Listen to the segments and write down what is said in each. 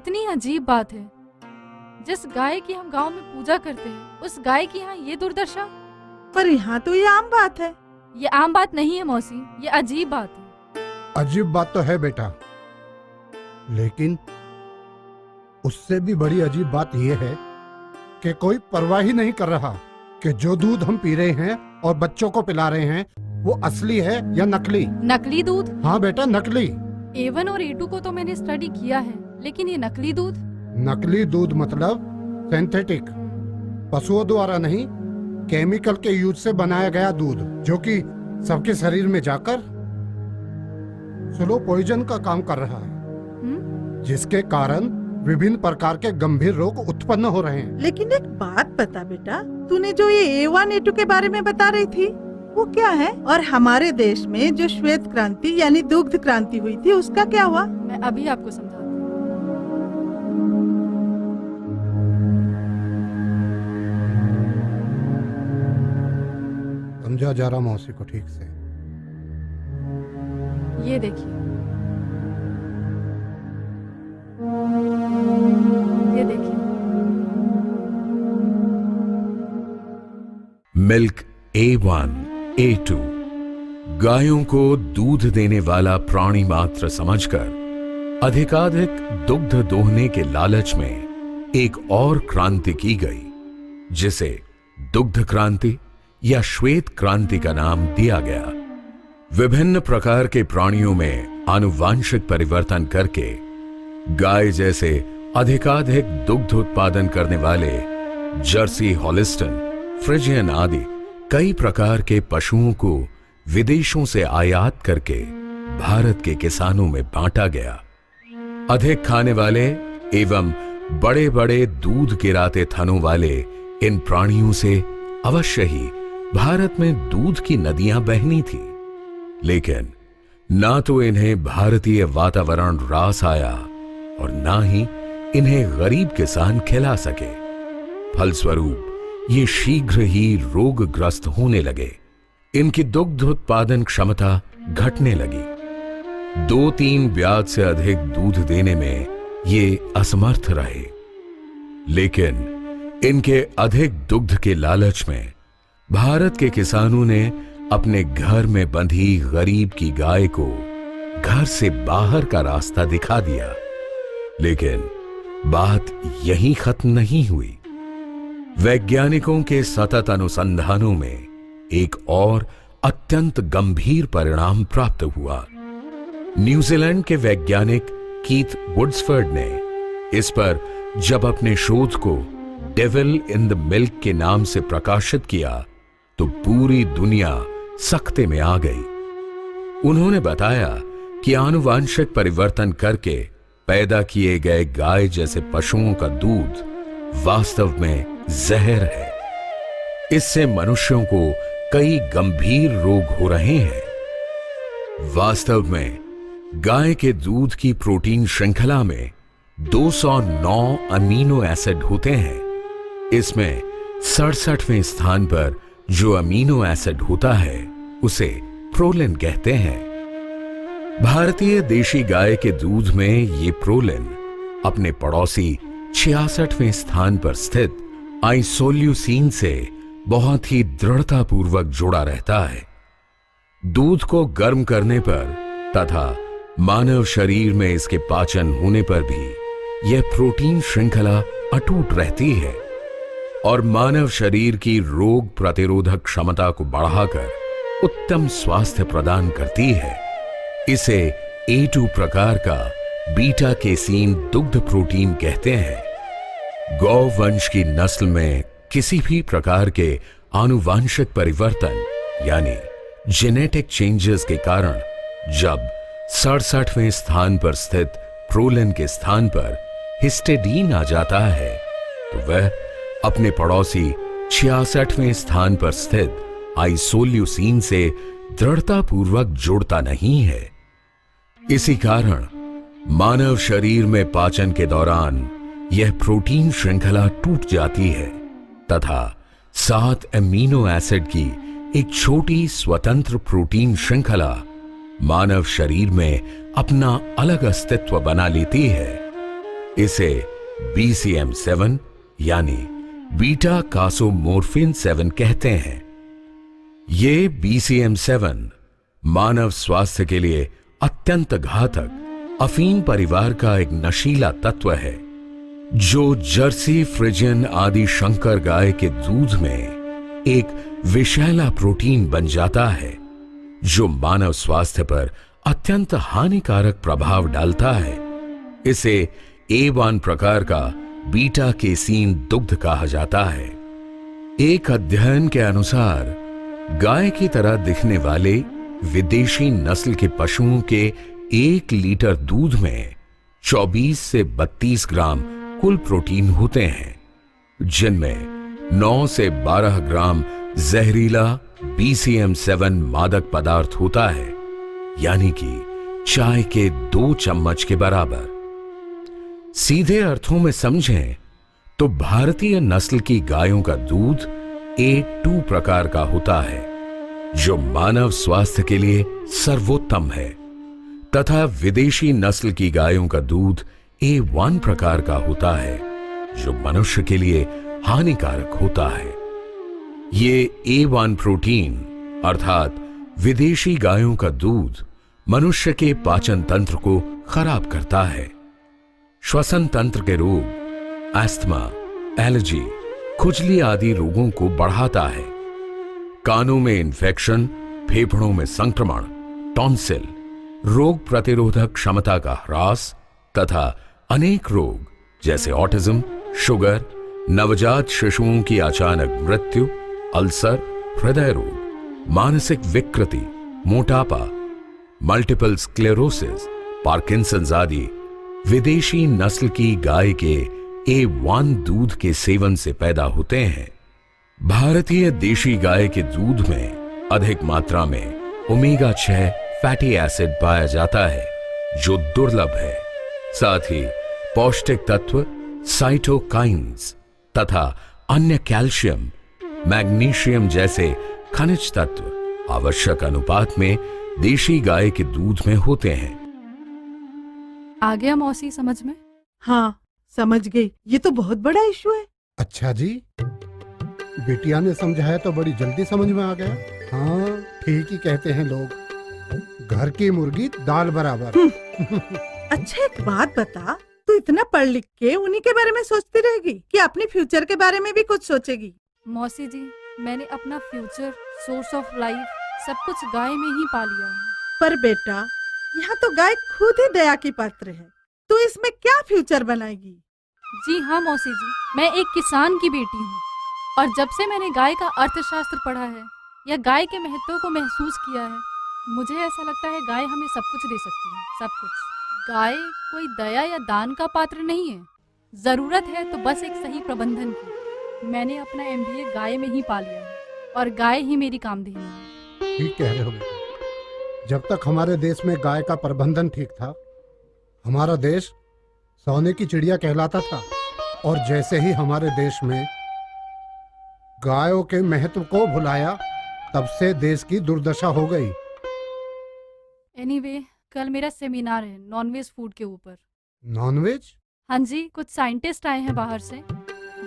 कितनी अजीब बात है। जिस गाय की हम गांव में पूजा करते हैं उस गाय की यहाँ ये दुर्दशा। पर यहाँ तो ये आम बात है। ये आम बात नहीं है मौसी, ये अजीब बात है। अजीब बात तो है बेटा, लेकिन उससे भी बड़ी अजीब बात यह है कि कोई परवाह ही नहीं कर रहा कि जो दूध हम पी रहे हैं और बच्चों को पिला रहे हैं वो असली है या नकली। नकली दूध? हाँ बेटा, नकली। A1 और A2 को तो मैंने स्टडी किया है, लेकिन ये नकली दूध? नकली दूध मतलब सिंथेटिक, पशुओं द्वारा नहीं, केमिकल के यूज से बनाया गया दूध, जो कि सबके शरीर में जाकर स्लो पॉइजन का काम कर रहा है, जिसके कारण विभिन्न प्रकार के गंभीर रोग उत्पन्न हो रहे हैं। लेकिन एक बात बता बेटा, तूने जो ये A1 A2 के बारे में बता रही थी वो क्या है? और हमारे देश में जो श्वेत क्रांति यानी दुग्ध क्रांति हुई थी उसका क्या हुआ? मैं अभी आपको समझाती हूँ। समझा जा रहा मौसी को ठीक से। ये देखिए, ये देखिए। मिल्क A1 A2 गायों को दूध देने वाला प्राणी मात्र समझकर अधिकाधिक दुग्ध दोहने के लालच में एक और क्रांति की गई, जिसे दुग्ध क्रांति या श्वेत क्रांति का नाम दिया गया। विभिन्न प्रकार के प्राणियों में आनुवांशिक परिवर्तन करके गाय जैसे अधिकाधिक दुग्ध उत्पादन करने वाले जर्सी हॉलिस्टन, फ्रिजियन आदि कई प्रकार के पशुओं को विदेशों से आयात करके भारत के किसानों में बांटा गया। अधिक खाने वाले एवं बड़े बड़े दूध गिराते थनों वाले इन प्राणियों से अवश्य ही भारत में दूध की नदियां बहनी थी, लेकिन ना तो इन्हें भारतीय वातावरण रास आया और ना ही इन्हें गरीब किसान खिला सके। फलस्वरूप ये शीघ्र ही रोगग्रस्त होने लगे। इनकी दुग्ध उत्पादन क्षमता घटने लगी। 2-3 ब्याज से अधिक दूध देने में ये असमर्थ रहे। लेकिन इनके अधिक दुग्ध के लालच में भारत के किसानों ने अपने घर में बंधी गरीब की गाय को घर से बाहर का रास्ता दिखा दिया। लेकिन बात यहीं खत्म नहीं हुई। वैज्ञानिकों के सतत अनुसंधानों में एक और अत्यंत गंभीर परिणाम प्राप्त हुआ। न्यूजीलैंड के वैज्ञानिक कीथ वुड्सफर्ड ने इस पर जब अपने शोध को डेविल इन द मिल्क के नाम से प्रकाशित किया तो पूरी दुनिया सख्ते में आ गई। उन्होंने बताया कि आनुवांशिक परिवर्तन करके पैदा किए गए गाय जैसे पशुओं का दूध वास्तव में जहर है। इससे मनुष्यों को कई गंभीर रोग हो रहे हैं। वास्तव में गाय के दूध की प्रोटीन श्रृंखला में 209 अमीनो एसिड होते हैं। इसमें 67वें स्थान पर जो अमीनो एसिड होता है उसे प्रोलिन कहते हैं। भारतीय देशी गाय के दूध में ये प्रोलिन अपने पड़ोसी 66वें स्थान पर स्थित आइसोल्यूसिन से बहुत ही दृढ़तापूर्वक जुड़ा रहता है। दूध को गर्म करने पर तथा मानव शरीर में इसके पाचन होने पर भी यह प्रोटीन श्रृंखला अटूट रहती है और मानव शरीर की रोग प्रतिरोधक क्षमता को बढ़ाकर उत्तम स्वास्थ्य प्रदान करती है। इसे A2 प्रकार का बीटा केसीन दुग्ध प्रोटीन कहते हैं। गौ वंश की नस्ल में किसी भी प्रकार के आनुवांशिक परिवर्तन यानी जेनेटिक चेंजेस के कारण जब 67वें स्थान पर स्थित प्रोलिन के स्थान पर हिस्टेडीन आ जाता है तो वह अपने पड़ोसी 66वें स्थान पर स्थित आइसोल्यूसिन से दृढ़तापूर्वक जुड़ता नहीं है। इसी कारण मानव शरीर में पाचन के दौरान यह प्रोटीन श्रृंखला टूट जाती है तथा 7 अमीनो एसिड की एक छोटी स्वतंत्र प्रोटीन श्रृंखला मानव शरीर में अपना अलग अस्तित्व बना लेती है। इसे BCM7 यानी बीटा कासोमोर्फिन 7 कहते हैं। ये BCM7 मानव स्वास्थ्य के लिए अत्यंत घातक अफीम परिवार का एक नशीला तत्व है, जो जर्सी, फ्रिजियन आदि शंकर गाय के दूध में एक विषैला प्रोटीन बन जाता है, जो मानव स्वास्थ्य पर अत्यंत हानिकारक प्रभाव डालता है। इसे A1 प्रकार का बीटा केसीन दुग्ध कहा जाता है। एक अध्ययन के अनुसार गाय की तरह दिखने वाले विदेशी नस्ल के पशुओं के 1 लीटर दूध में 24 से 32 ग्राम कुल प्रोटीन होते हैं, जिनमें 9 से 12 ग्राम जहरीला BCM7 मादक पदार्थ होता है, यानी कि चाय के 2 चम्मच के बराबर। सीधे अर्थों में समझें तो भारतीय नस्ल की गायों का दूध A2 प्रकार का होता है, जो मानव स्वास्थ्य के लिए सर्वोत्तम है, तथा विदेशी नस्ल की गायों का दूध A1 प्रकार का होता है, जो मनुष्य के लिए हानिकारक होता है। ये A1 प्रोटीन अर्थात विदेशी गायों का दूध मनुष्य के पाचन तंत्र को खराब करता है, श्वसन तंत्र के रोग, अस्थमा, एलर्जी, खुजली आदि रोगों को बढ़ाता है, कानों में इन्फेक्शन, फेफड़ों में संक्रमण, टॉन्सिल, रोग प्रतिरोधक क्षमता का ह्रास तथा अनेक रोग जैसे ऑटिज्म, शुगर, नवजात शिशुओं की अचानक मृत्यु, अल्सर, हृदय रोग, मानसिक विकृति, मोटापा, मल्टीपल स्क्लेरोसिस, पार्किंसंस आदि विदेशी नस्ल की गाय के A1 दूध के सेवन से पैदा होते हैं। भारतीय देशी गाय के दूध में अधिक मात्रा में ओमेगा 6 फैटी एसिड पाया जाता है, जो दुर्लभ है। साथ ही पौष्टिक तत्व साइटोकाइन्स तथा अन्य कैल्शियम, मैग्नीशियम जैसे खनिज तत्व आवश्यक अनुपात में देशी गाय के दूध में होते हैं। आ गया मौसी समझ में? हाँ समझ गई, ये तो बहुत बड़ा इशू है। अच्छा जी, बिटिया ने समझाया तो बड़ी जल्दी समझ में आ गया। हाँ ठीक ही कहते हैं लोग, घर की मुर्गी दाल बराबर। अच्छा एक बात बता, तू इतना पढ़ लिख के उन्हीं के बारे में सोचती रहेगी कि अपने फ्यूचर के बारे में भी कुछ सोचेगी? मौसी जी, मैंने अपना फ्यूचर, सोर्स ऑफ लाइफ सब कुछ गाय में ही पा लिया है। पर बेटा, यहाँ तो गाय खुद ही दया की पात्र है, तू इसमें क्या फ्यूचर बनाएगी? जी हाँ मौसी जी, मैं एक किसान की बेटी हूँ, और जब से मैंने गाय का अर्थशास्त्र पढ़ा है या गाय के महत्व को महसूस किया है, मुझे ऐसा लगता है गाय हमें सब कुछ दे सकती है, सब कुछ। गाय कोई दया या दान का पात्र नहीं है, जरूरत है तो बस एक सही प्रबंधन की। मैंने अपना MBA गाय में ही पा लिया है, और गाय ही मेरी कामधेनु है। ठीक कह रहे हो बेटा, जब तक हमारे देश में गाय का प्रबंधन ठीक था, हमारा देश सोने की चिड़िया कहलाता था। और जैसे ही हमारे देश में गायों के महत्व को भुलाया, तब से देश की दुर्दशा हो गई। एनीवे, कल मेरा सेमिनार है नॉनवेज फूड के ऊपर। नॉनवेज? हाँ जी, कुछ साइंटिस्ट आए हैं बाहर से,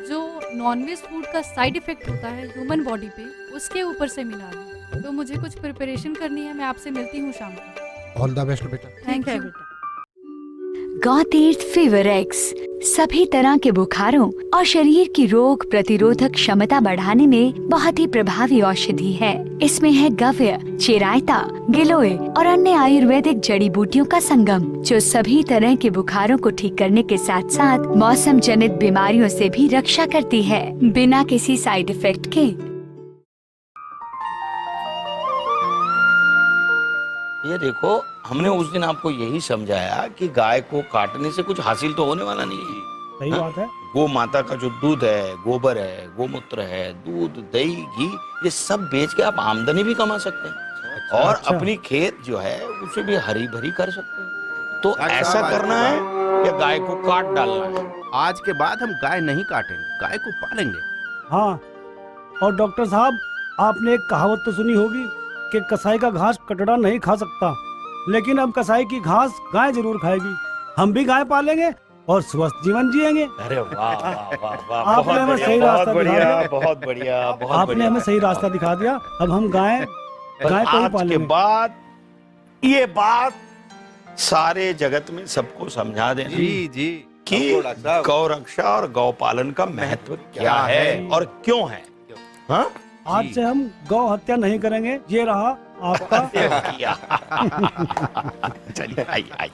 जो नॉनवेज फूड का साइड इफेक्ट होता है ह्यूमन बॉडी पे, उसके ऊपर सेमिनार है। तो मुझे कुछ प्रिपरेशन करनी है, मैं आपसे मिलती हूँ शाम को। ऑल द बेस्ट बेटा। थैंक है यू। बेटा। गौतीर्थ फीवर एक्स सभी तरह के बुखारों और शरीर की रोग प्रतिरोधक क्षमता बढ़ाने में बहुत ही प्रभावी औषधि है। इसमें है गव्य, चिरायता, गिलोय और अन्य आयुर्वेदिक जड़ी बूटियों का संगम, जो सभी तरह के बुखारों को ठीक करने के साथ साथ मौसम जनित बीमारियों से भी रक्षा करती है, बिना किसी साइड इफेक्ट के। ये देखो, हमने उस दिन आपको यही समझाया कि गाय को काटने से कुछ हासिल तो होने वाला नहीं है। सही बात है। गौ माता का जो दूध है, गोबर है, गोमूत्र है, दूध, दही, घी, ये सब बेच के आप आमदनी भी कमा सकते हैं और अपनी खेत जो है उसे भी हरी भरी कर सकते हैं। तो ऐसा करना है या गाय को काट डालना है? आज के बाद हम गाय नहीं काटेंगे, गाय को पालेंगे। हाँ, और डॉक्टर साहब, आपने एक कहावत तो सुनी होगी कि कसाई का घास कटड़ा नहीं खा सकता, लेकिन अब कसाई की घास गाय जरूर खाएगी। हम भी गाय पालेंगे और स्वस्थ जीवन जिएंगे। अरे वाह वाह वाह वाह, आपने बहुत हमें बढ़िया, सही रास्ता बहुत दिखा बढ़िया, दिया। बहुत बढ़िया, बहुत आपने बढ़िया। हमें सही रास्ता दिखा दिया। अब हम गाय पर गाय को ही आज के पालेंगे। बाद ये बात सारे जगत में सबको समझा देना जी जी कि हमको डॉक्टर साहब, गौ रक्षा और गौ पालन का महत्व क्या है और क्यों है। हाँ? आज से हम गौ हत्या नहीं करेंगे। ये रहा आपका। चलिए आइए आइए।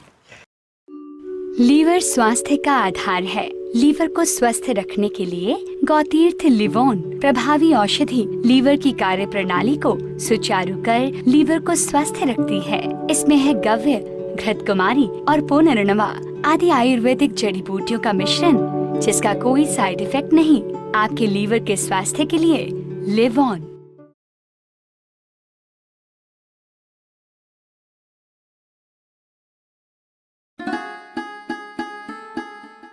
लीवर स्वास्थ्य का आधार है। लीवर को स्वस्थ रखने के लिए गौतीर्थ लिवोन प्रभावी औषधि लीवर की कार्य प्रणाली को सुचारू कर लीवर को स्वस्थ रखती है। इसमें है गव्य, घृतकुमारी और पुनर्नवा आदि आयुर्वेदिक जड़ी बूटियों का मिश्रण, जिसका कोई साइड इफेक्ट नहीं। आपके लीवर के स्वास्थ्य के लिए लिवोन।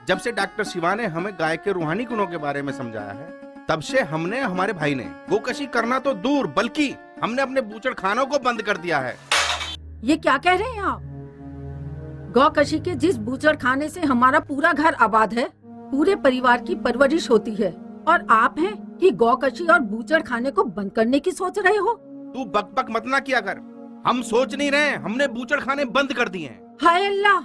जब से डॉक्टर शिवा ने हमें गाय के रूहानी गुणों के बारे में समझाया है, तब से हमने हमारे भाई ने गोकशी करना तो दूर बल्कि हमने अपने बूचड़ खानों को बंद कर दिया है। ये क्या कह रहे हैं आप? गौकशी के जिस बूचड़ खाने से हमारा पूरा घर आबाद है, पूरे परिवार की परवरिश होती है, और आप हैं कि गौकशी और बूचड़ खाने को बंद करने की सोच रहे हो? तू बक बक मत ना किया कर। हम सोच नहीं रहे, हमने बूचड़ खाने बंद कर दिए हैं। हाय अल्लाह!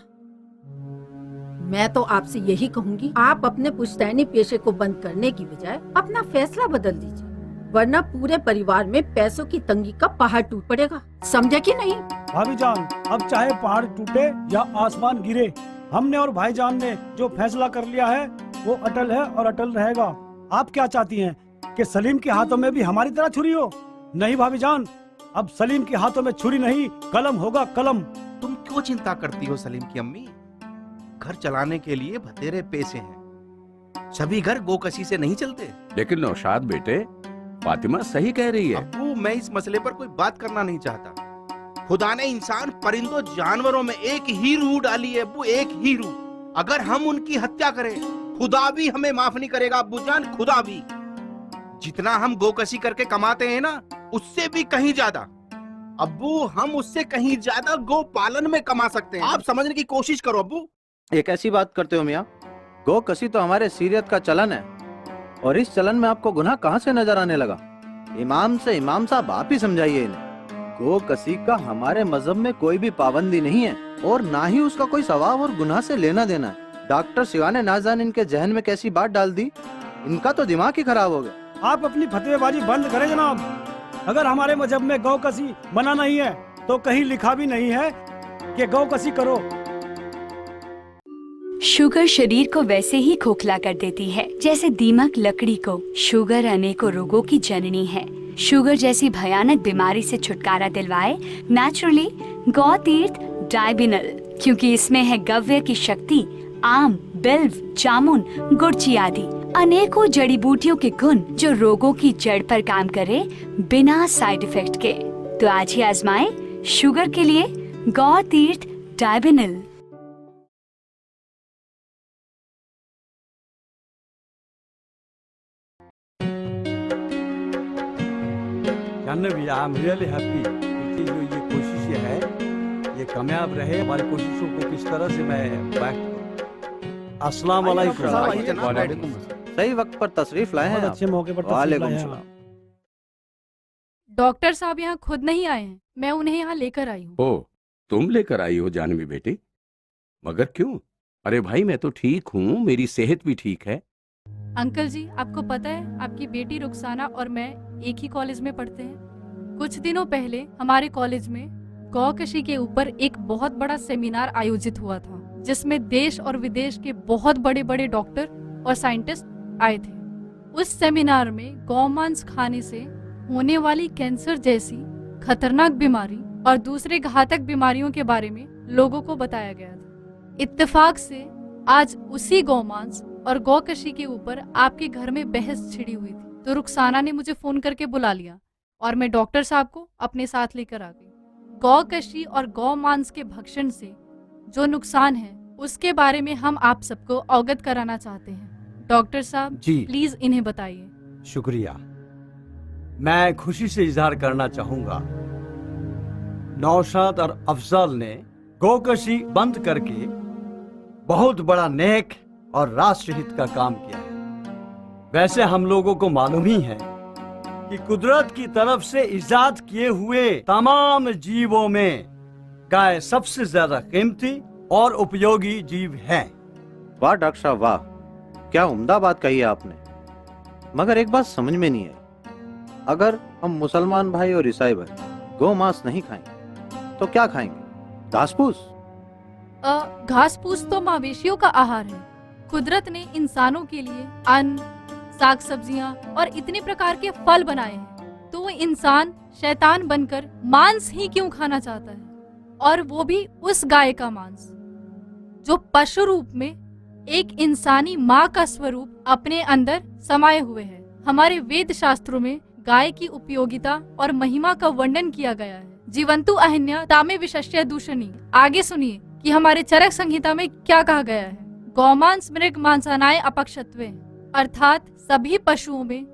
मैं तो आपसे यही कहूंगी, आप अपने पुश्तैनी पेशे को बंद करने की बजाय अपना फैसला बदल दीजिए, वरना पूरे परिवार में पैसों की तंगी का पहाड़ टूट पड़ेगा। समझे कि नहीं? भाभी जान, अब चाहे पहाड़ टूटे या आसमान गिरे, हमने और भाईजान ने जो फैसला कर लिया है वो अटल है और अटल रहेगा। आप क्या चाहती हैं कि सलीम के हाथों में भी हमारी तरह छुरी हो? नहीं भाभी जान, अब सलीम के हाथों में छुरी नहीं, कलम होगा कलम। तुम क्यों चिंता करती हो सलीम की अम्मी? घर चलाने के लिए बतेरे पैसे हैं। सभी घर गोकशी से नहीं चलते। लेकिन नौशाद बेटे, फातिमा सही कह रही है। अब्बू, मैं इस मसले पर कोई बात करना नहीं चाहता। खुदा ने इंसान परिंदों जानवरों में एक ही रूह डाली है अब्बू, एक ही रूह। अगर हम उनकी हत्या करें, खुदा भी हमें माफ नहीं करेगा अब्बू जान, खुदा भी। जितना हम गोकशी करके कमाते हैं ना, उससे भी कहीं ज्यादा अब्बू, हम उससे कहीं ज्यादा गो पालन में कमा सकते हैं। आप समझने की कोशिश करो अब्बू। एक ऐसी बात करते हो मियाँ, गौ कसी तो हमारे सीरियत का चलन है, और इस चलन में आपको गुनाह कहाँ से नजर आने लगा? इमाम से इमाम साहब आप ही समझाइए इन्हें। गौ कसी का हमारे मजहब में कोई भी पाबंदी नहीं है, और ना ही उसका कोई सवाब और गुनाह से लेना देना है। डॉक्टर शिवा ने ना जाने इनके जहन में कैसी बात डाल दी, इनका तो दिमाग ही खराब हो गया। आप अपनी फतवेबाजी बंद करें जनाब। अगर हमारे मजहब में गौ कसी मना नहीं है तो कहीं लिखा भी नहीं है कि गौ कसी करो। शुगर शरीर को वैसे ही खोखला कर देती है जैसे दीमक लकड़ी को। शुगर अनेकों रोगों की जननी है। शुगर जैसी भयानक बीमारी से छुटकारा दिलवाए नेचुरली गौ तीर्थ डायबिनल, क्योंकि इसमें है गव्य की शक्ति, आम, बिल्व, जामुन, गुड़ची आदि अनेकों जड़ी बूटियों के गुण जो रोगों की जड़ पर काम करे बिना साइड इफेक्ट के। तो आज ही आजमाएं शुगर के लिए गौ तीर्थ डायबिनल। जानने भी आई एम रियली हैप्पी कि जो ये कोशिश है ये कामयाब रहे। हमारी कोशिशों को किस तरह से मैं बैक। अस्सलाम वालेकुम। सही वक्त पर तशरीफ लाए हैं बहुत आप। अच्छे मौके पर तशरीफ वालेकुम लाए हैं सलाम। आप। डॉक्टर साहब यहाँ खुद नहीं आए हैं, मैं उन्हें यहाँ लेकर आई हूँ। ओ, तुम लेकर आई हो जानवी बेटी? मगर क्यों? अरे भाई, मैं तो ठीक हूँ, मेरी सेहत भी ठीक है। अंकल जी, आपको पता है आपकी बेटी रुखसाना और मैं एक ही कॉलेज में पढ़ते हैं। कुछ दिनों पहले हमारे कॉलेज में गौकशी के ऊपर एक बहुत बड़ा सेमिनार आयोजित हुआ था, जिसमें देश और विदेश के बहुत बड़े बड़े डॉक्टर और साइंटिस्ट आए थे। उस सेमिनार में गौमांस खाने से होने वाली कैंसर जैसी खतरनाक बीमारी और दूसरे घातक बीमारियों के बारे में लोगों को बताया गया था। इत्तेफाक से आज उसी गौमांस और गौकशी के ऊपर आपके घर में बहस छिड़ी हुई थी, तो रुखसाना ने मुझे फोन करके बुला लिया और मैं डॉक्टर साहब को अपने साथ लेकर आ गई। गौकशी और गौमांस के भक्षण से जो नुकसान है उसके बारे में हम आप सबको अवगत कराना चाहते हैं। डॉक्टर साहब जी प्लीज इन्हें बताइए। शुक्रिया। मैं खुशी से इजहार करना चाहूंगा, नौशाद और अफजल ने गौकशी बंद करके बहुत बड़ा नेक और राष्ट्रहित का काम किया है। वैसे हम लोगों को मालूम ही है कि कुदरत की तरफ से इजाद किए हुए तमाम जीवों में गाय सबसे ज्यादा कीमती और उपयोगी जीव है। वाह डॉक्टर साहब वाह, क्या उम्दा बात कही है आपने। मगर एक बात समझ में नहीं आई, अगर हम मुसलमान भाई और ईसाई भाई गौ मांस नहीं खाएंगे तो क्या खाएंगे? घास फूस? घास फूस तो मवेशियों का आहार है। कुदरत ने इंसानों के लिए अन्न, साग सब्जियां और इतने प्रकार के फल बनाए हैं, तो वो इंसान शैतान बनकर मांस ही क्यों खाना चाहता है, और वो भी उस गाय का मांस जो पशु रूप में एक इंसानी माँ का स्वरूप अपने अंदर समाये हुए है। हमारे वेद शास्त्रों में गाय की उपयोगिता और महिमा का वर्णन किया गया है। जीवंतु अहिन्या तामे विशस्य दूषणी। आगे सुनिए कि हमारे चरक संहिता में क्या कहा गया है। गौमांस मृग मांसानाय अपक्षत्वे, अर्थात सभी पशुओं में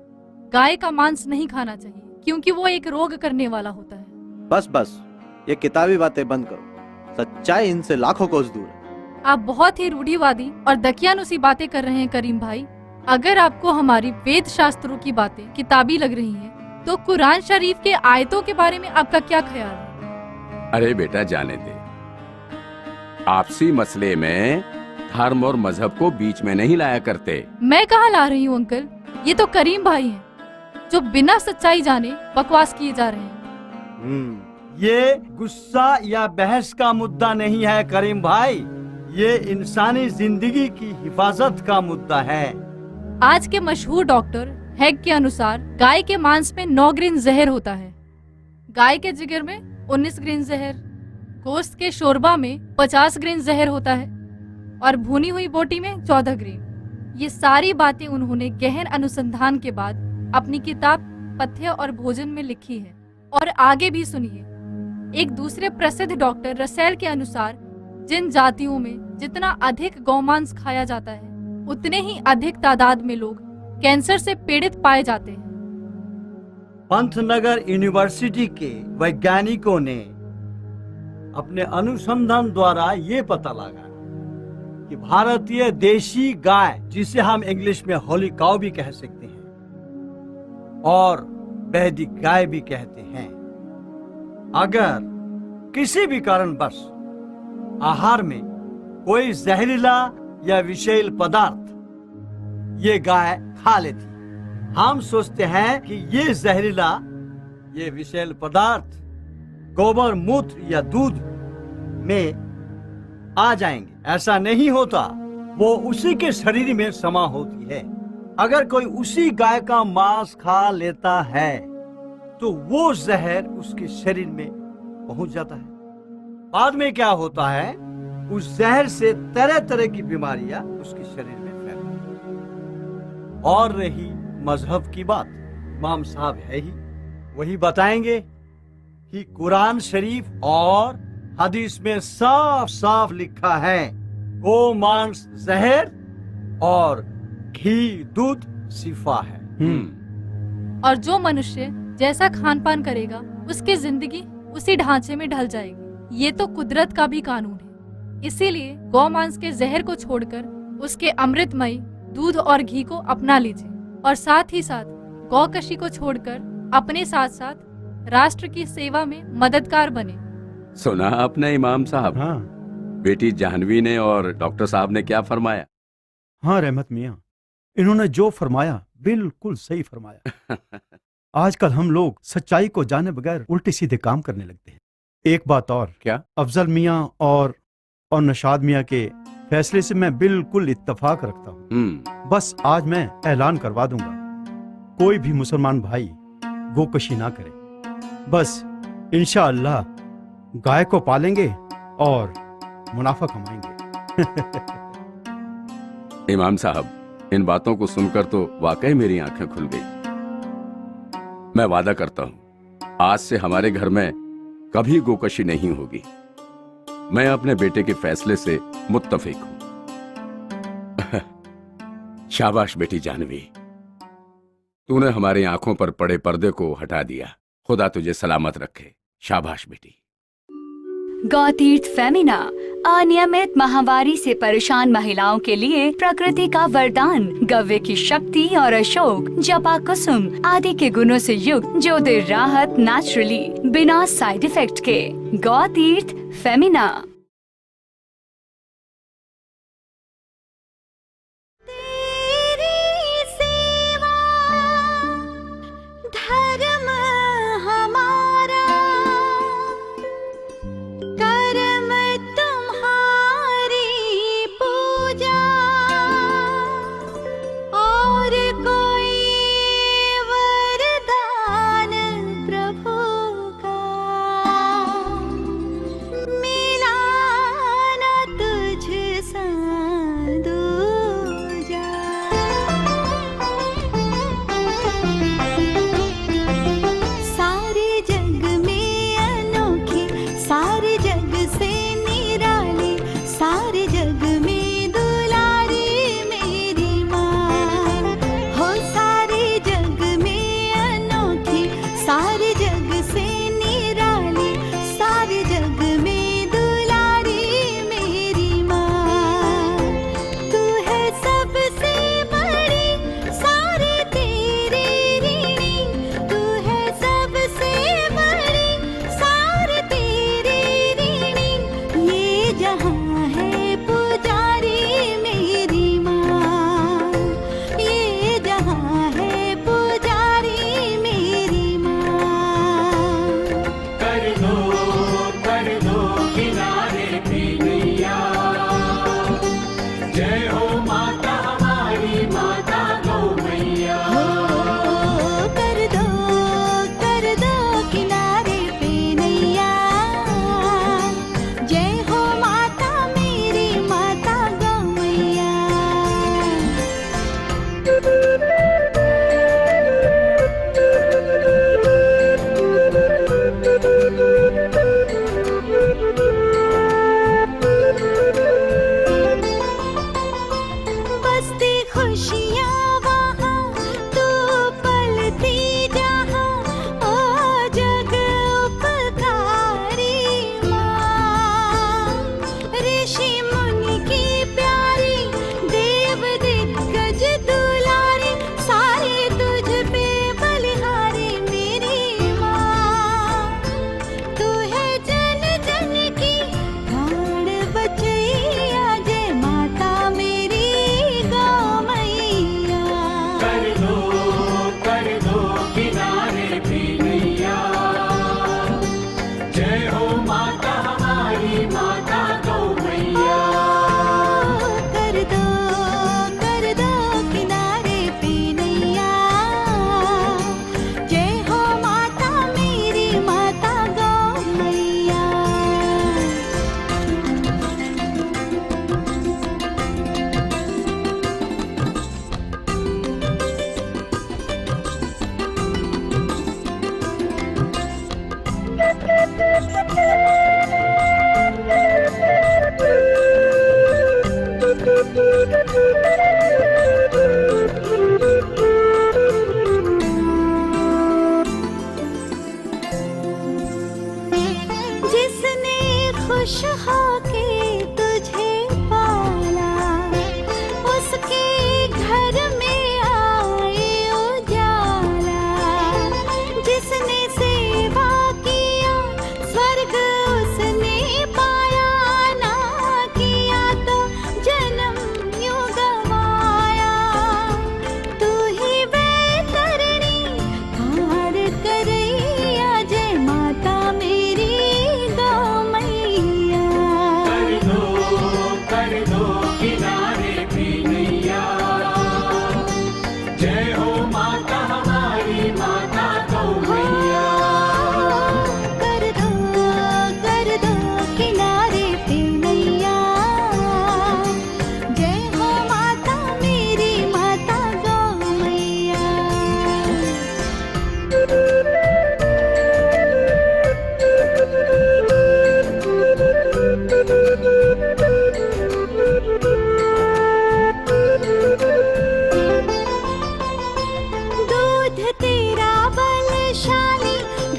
गाय का मांस नहीं खाना चाहिए क्योंकि वो एक रोग करने वाला होता है। बस बस, ये किताबी बातें बंद करो, सच्चाई इनसे लाखों कोस दूर है। आप बहुत ही रूढ़िवादी और दकियानुसी बातें कर रहे हैं करीम भाई। अगर आपको हमारी वेद शास्त्रों की बातें किताबी लग रही हैं, तो कुरान शरीफ के आयतों के बारे में आपका क्या ख्याल है? अरे बेटा जाने दे, आपसी मसले में धर्म और मजहब को बीच में नहीं लाया करते। मैं कहाँ ला रही हूँ अंकल, ये तो करीम भाई हैं जो बिना सच्चाई जाने बकवास किए जा रहे हैं। ये गुस्सा या बहस का मुद्दा नहीं है करीम भाई, ये इंसानी जिंदगी की हिफाजत का मुद्दा है। आज के मशहूर डॉक्टर हेग के अनुसार गाय के मांस में 9 ग्रेन जहर होता है, गाय के जिगर में 19 ग्रेन जहर, गोश्त के शोरबा में 50 ग्रेन जहर होता है और भुनी हुई बोटी में 14 ग्रेन। ये सारी बातें उन्होंने गहन अनुसंधान के बाद अपनी किताब पथ्य और भोजन में लिखी है। और आगे भी सुनिए, एक दूसरे प्रसिद्ध डॉक्टर रसेल के अनुसार जिन जातियों में जितना अधिक गौमांस खाया जाता है, उतने ही अधिक तादाद में लोग कैंसर से पीड़ित पाए जाते हैं। पंतनगर यूनिवर्सिटी के वैज्ञानिकों ने अपने अनुसंधान द्वारा ये पता लगा कि भारतीय देशी गाय, जिसे हम इंग्लिश में होली काऊ भी कह सकते हैं और वैदिक गाय भी कहते हैं, अगर किसी भी कारणवश आहार में कोई जहरीला या विषैल पदार्थ ये गाय खा लेती, हम सोचते हैं कि ये जहरीला, ये विषैल पदार्थ गोबर, मूत्र या दूध में आ जाएंगे। ऐसा नहीं होता, वो उसी के शरीर में समा होती है। अगर कोई उसी गाय का मांस खा लेता है तो वो जहर उसके शरीर में पहुंच जाता है। बाद में क्या होता है, उस जहर से तरह तरह की बीमारियां उसके शरीर में फैलती हैं। और रही मजहब की बात, इमाम साहब है ही, वही बताएंगे कि कुरान शरीफ और हदीस में साफ साफ लिखा है, गो मांस जहर और घी दूध शिफा है। और जो मनुष्य जैसा खान पान करेगा उसकी जिंदगी उसी ढांचे में ढल जाएगी। ये तो कुदरत का भी कानून है। इसीलिए गौ मांस के जहर को छोड़कर उसके अमृतमय दूध और घी को अपना लीजिए, और साथ ही साथ गौकशी को छोड़कर अपने साथ साथ राष्ट्र की सेवा में मददगार बने। सुना आपने इमाम साहब? हाँ बेटी जाह्नवी ने और डॉक्टर साहब ने क्या फरमाया? हाँ रहमत मियाँ, इन्होंने जो फरमाया बिल्कुल सही फरमाया। आजकल हम लोग सच्चाई को जाने बगैर उल्टे सीधे काम करने लगते हैं। एक बात और, क्या? अफजल मियाँ और नशाद मियाँ के फैसले से मैं बिल्कुल इत्तेफाक रखता हूँ। बस आज मैं ऐलान करवा दूंगा, कोई भी मुसलमान भाई गोकशी ना करे। बस इंशाअल्लाह गाय को पालेंगे और मुनाफा कमाएंगे। इमाम साहब, इन बातों को सुनकर तो वाकई मेरी आंखें खुल गई। मैं वादा करता हूं, आज से हमारे घर में कभी गोकशी नहीं होगी। मैं अपने बेटे के फैसले से मुत्तफिक हूं। शाबाश बेटी जाह्नवी, तूने हमारी आंखों पर पड़े पर्दे को हटा दिया। खुदा तुझे सलामत रखे। शाबाश बेटी। गौतीर्थ फेमिना अनियमित माहवारी से परेशान महिलाओं के लिए प्रकृति का वरदान, गव्य की शक्ति और अशोक, जपा कुसुम आदि के गुणों से युक्त, जो दे राहत नेचुरली बिना साइड इफेक्ट के। गौतीर्थ फेमिना।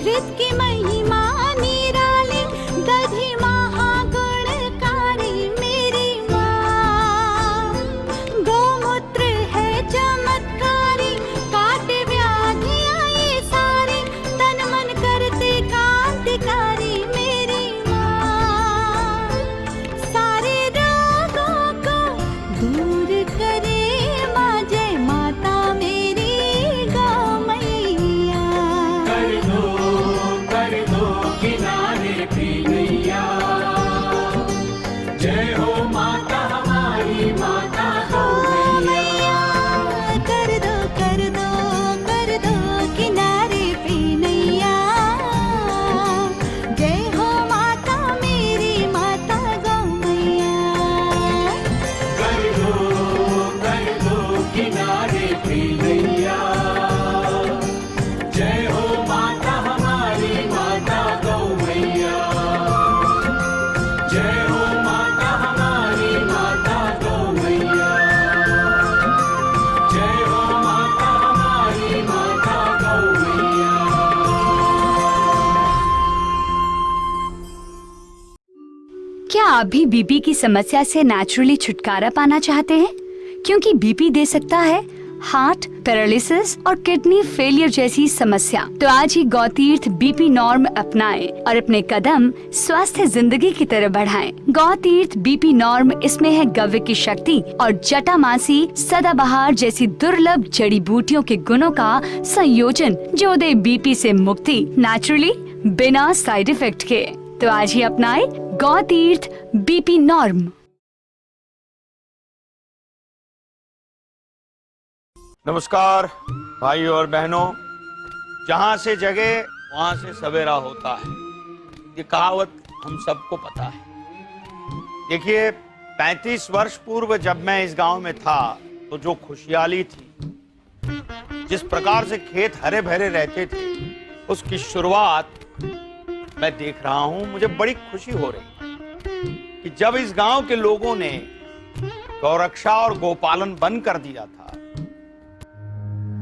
घृत की महिमा निराली, दधि माँ आप भी बीपी की समस्या से नेचुरली छुटकारा पाना चाहते हैं? क्योंकि बीपी दे सकता है हार्ट, पैरालिसिस और किडनी फेलियर जैसी समस्या। तो आज ही गौतीर्थ बीपी नॉर्म अपनाएं और अपने कदम स्वस्थ जिंदगी की तरफ बढ़ाएं। गौतीर्थ बीपी नॉर्म, इसमें है गव्य की शक्ति और जटामासी, सदाबहार जैसी दुर्लभ जड़ी बूटियों के गुणों का संयोजन जो दे बीपी से मुक्ति नेचुरली, बिना साइड इफेक्ट के। तो आज ही अपनाएं गौतीर्थ बीपी नॉर्म। नमस्कार भाई और बहनों, जहां से जगे वहां से सवेरा होता है, ये कहावत हम सबको पता है। देखिए, 35 वर्ष पूर्व जब मैं इस गांव में था तो जो खुशहाली थी, जिस प्रकार से खेत हरे भरे रहते थे, उसकी शुरुआत मैं देख रहा हूं। मुझे बड़ी खुशी हो रही कि जब इस गांव के लोगों ने गौरक्षा और गोपालन बंद कर दिया था,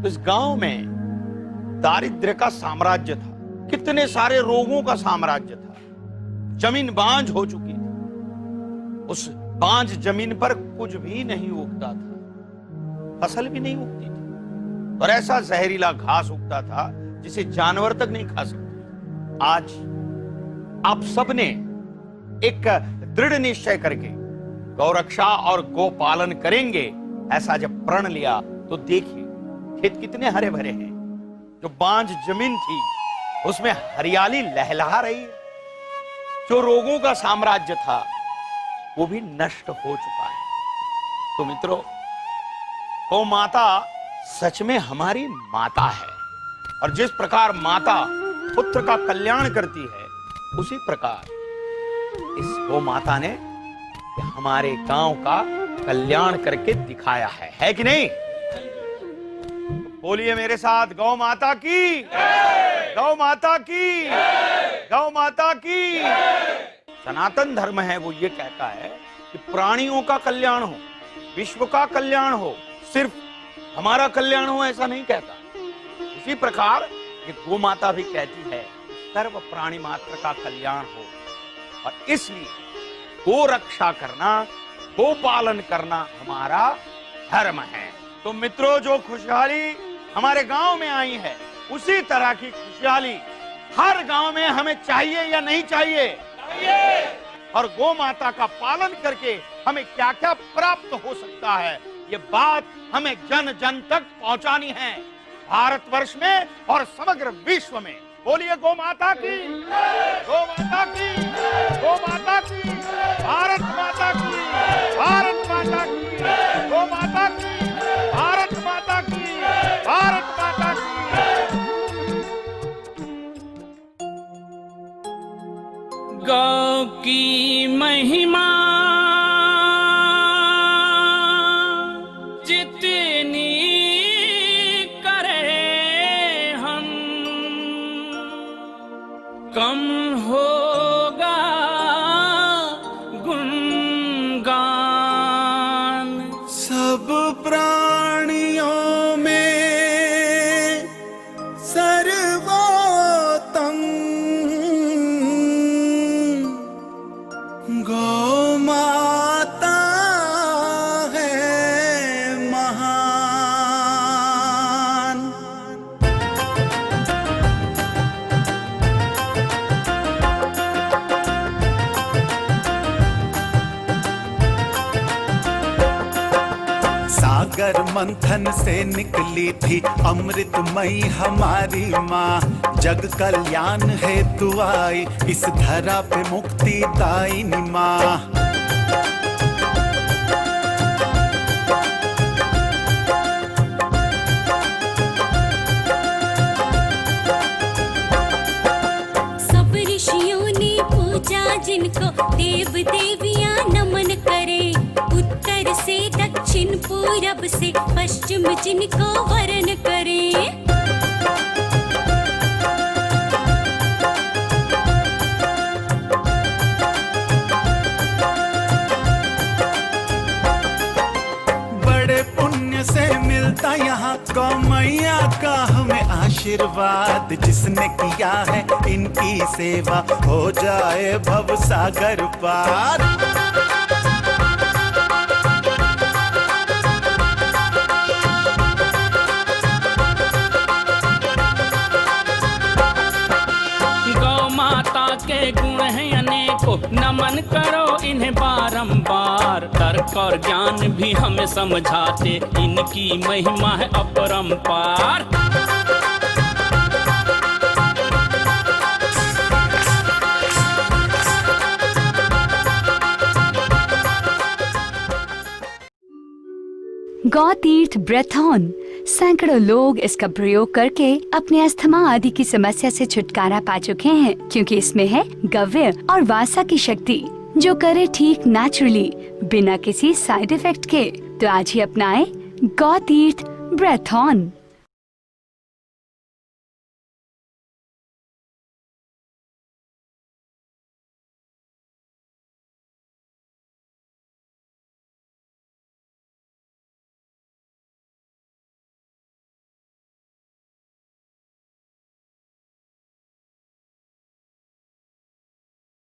तो इस गांव में दारिद्र्य का साम्राज्य था, कितने सारे रोगों का साम्राज्य था। जमीन बांझ हो चुकी थी, उस बांझ जमीन पर कुछ भी नहीं उगता था, फसल भी नहीं उगती थी, और ऐसा जहरीला घास उगता था जिसे जानवर तक नहीं खा सकते। आज आप सबने एक दृढ़ निश्चय करके गौरक्षा और गोपालन करेंगे, ऐसा जब प्रण लिया तो देखिए खेत कितने हरे भरे हैं। जो बांझ जमीन थी उसमें हरियाली लहलहा रही है। जो रोगों का साम्राज्य था वो भी नष्ट हो चुका है। तो मित्रों, गौ माता सच में हमारी माता है, और जिस प्रकार माता पुत्र का कल्याण करती है, उसी प्रकार इस गौ माता ने हमारे गांव का कल्याण करके दिखाया है कि नहीं? बोलिए मेरे साथ, गौ माता की, गौ माता की, गौ माता की। सनातन धर्म है वो ये कहता है कि प्राणियों का कल्याण हो, विश्व का कल्याण हो, सिर्फ हमारा कल्याण हो ऐसा नहीं कहता। इसी प्रकार ये गौ माता भी कहती है सर्व प्राणी मात्र का कल्याण हो, और इसलिए गो रक्षा करना, गो पालन करना हमारा धर्म है। तो मित्रों, जो खुशहाली हमारे गांव में आई है, उसी तरह की खुशहाली हर गांव में हमें चाहिए या नहीं चाहिए? चाहिए। और गौ माता का पालन करके हमें क्या क्या प्राप्त हो सकता है, ये बात हमें जन जन तक पहुंचानी है, भारतवर्ष में और समग्र विश्व में। बोलिए गौ माता की, गौ माता की, गौ माता की, भारत माता की, भारत माता की, गौ माता की, भारत माता की, भारत माता की। गौ की महिमा जितनी करे हम, कम होगा गुणगान। सब प्राणियों में सर्वोत्तम गौ माता है महान। सागर मंथन से निकली थी अमृतमयी हमारी माँ, जग कल्याण हेतु आई इस धरा पे मुक्ति दायिनी माँ। सब ऋषियों ने पूजा जिनको, देव देवियां नमन करे, उत्तर से दक्षिण पूरब से पश्चिम जिनको वरण करे। बड़े पुण्य से मिलता यहाँ गौ मैया का हमें आशीर्वाद, जिसने किया है इनकी सेवा हो जाए भव सागर पार। गौ माता के गुण हैं अनेकों, नमन करो इन्हें बारंबार। तर्क और ज्ञान भी हमें समझाते, इनकी महिमा है अपरंपार। गौ तीर्थ ब्रेथॉन। सैकड़ों लोग इसका प्रयोग करके अपने अस्थमा आदि की समस्या से छुटकारा पा चुके हैं, क्योंकि इसमें है गव्य और वासा की शक्ति, जो करे ठीक नेचुरली बिना किसी साइड इफेक्ट के। तो आज ही अपनाएं गौ तीर्थ ब्रेथॉन।